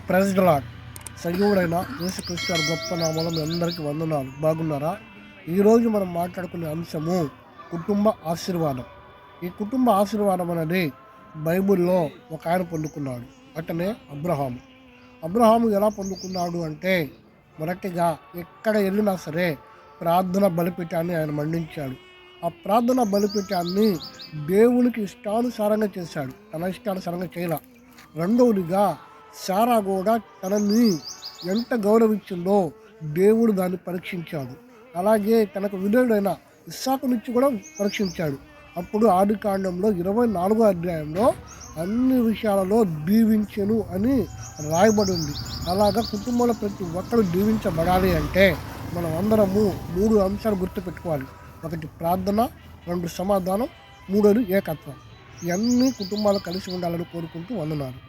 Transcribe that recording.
Praise the lord. సజీవుడైన యేసుక్రీస్తు వారి గొప్ప నామములో మీ అందరికీ వందనాలు. బాగున్నారా? ఈరోజు మనం మాట్లాడుకునే అంశము కుటుంబ ఆశీర్వాదం. ఈ కుటుంబ ఆశీర్వాదం అనేది బైబిల్లో ఒక ఆయన పొందుకున్నాడు. అతనే అబ్రహాము. అబ్రహాము ఎలా పొందుకున్నాడు అంటే, మొదటిగా ఎక్కడ వెళ్ళినా సరే ప్రార్థన బలిపీఠాన్ని ఆయన మండించాడు. ఆ ప్రార్థన బలిపీఠాన్ని దేవునికి ఇష్టానుసారంగా చేశాడు, తన ఇష్టానుసారంగా చేయాల. రెండవదిగా శారా కూడా తనని ఎంత గౌరవించిందో దేవుడు దాన్ని పరీక్షించాడు. అలాగే తనకు విధేయుడైన ఇస్సాకునిచ్చి కూడా పరీక్షించాడు. అప్పుడు ఆదికాండంలో 24వ అధ్యాయంలో అన్ని విషయాలలో దీవించెను అని రాయబడి ఉంది. అలాగా కుటుంబంలో ప్రతి ఒక్కరు దీవించబడాలి అంటే మనం అందరము 3 అంశాలు గుర్తుపెట్టుకోవాలి. ఒకటి ప్రార్థన, 2 సమాధానం, 3 ఏకత్వం. ఇవన్నీ కుటుంబాలు కలిసి ఉండాలని కోరుకుంటూ వందనాలు.